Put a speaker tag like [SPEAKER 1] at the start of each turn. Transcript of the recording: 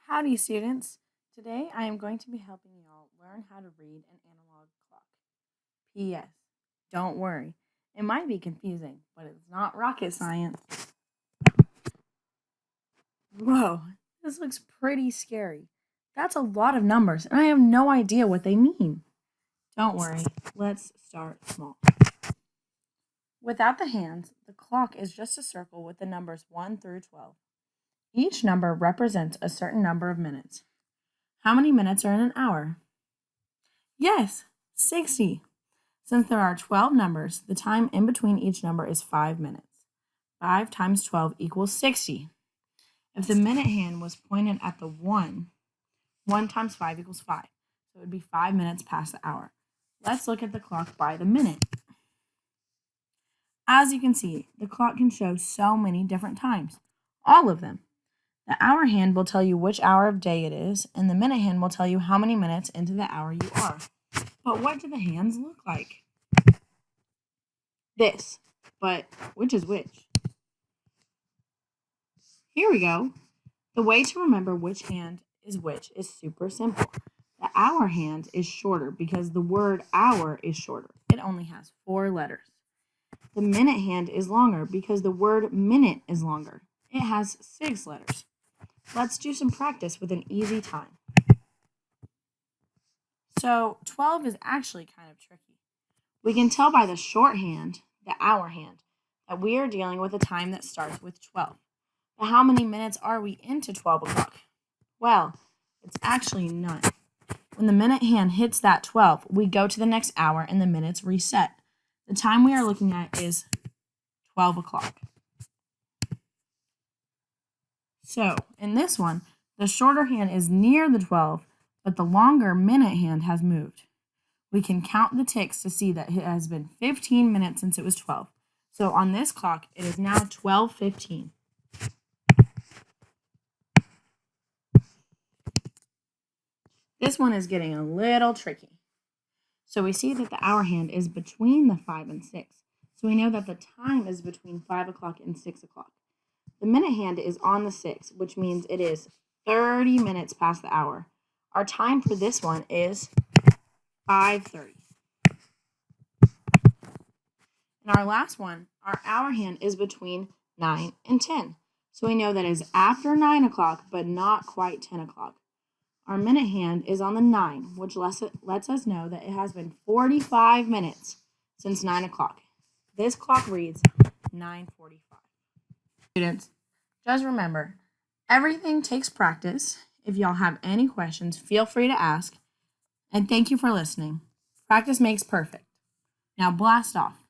[SPEAKER 1] Howdy, students. Today I am going to be helping y'all learn how to read an analog clock. P.S. Don't worry, it might be confusing, but it's not rocket science. Whoa, this looks pretty scary. That's a lot of numbers, and I have no idea what they mean. Don't worry, let's start small. Without the hands, the clock is just a circle with the numbers 1 through 12. Each number represents a certain number of minutes. How many minutes are in an hour? Yes, 60. Since there are 12 numbers, the time in between each number is 5 minutes. 5 times 12 equals 60. If the minute hand was pointed at the 1, 1 times 5 equals 5. So it would be 5 minutes past the hour. Let's look at the clock by the minute. As you can see, the clock can show so many different times, all of them. The hour hand will tell you which hour of day it is, and the minute hand will tell you how many minutes into the hour you are. But what do the hands look like? This. But which is which? Here we go. The way to remember which hand is which is super simple. The hour hand is shorter because the word hour is shorter. It only has 4 letters. The minute hand is longer because the word minute is longer. It has 6 letters. Let's do some practice with an easy time. So 12 is actually kind of tricky. We can tell by the shorthand, the hour hand, that we are dealing with a time that starts with 12. But how many minutes are we into 12 o'clock? Well, it's actually none. When the minute hand hits that 12, we go to the next hour and the minutes reset. The time we are looking at is 12 o'clock. So, in this one, the shorter hand is near the 12, but the longer minute hand has moved. We can count the ticks to see that it has been 15 minutes since it was 12. So on this clock, it is now 12:15. This one is getting a little tricky. So we see that the hour hand is between the 5 and 6. So we know that the time is between 5 o'clock and 6 o'clock. The minute hand is on the 6, which means it is 30 minutes past the hour. Our time for this one is 5:30. And our last one, our hour hand is between 9 and 10. So we know that is after 9 o'clock, but not quite 10 o'clock. Our minute hand is on the 9, which lets us know that it has been 45 minutes since 9 o'clock. This clock reads 9:45. Students, just remember, everything takes practice. If y'all have any questions, feel free to ask. And thank you for listening. Practice makes perfect. Now blast off.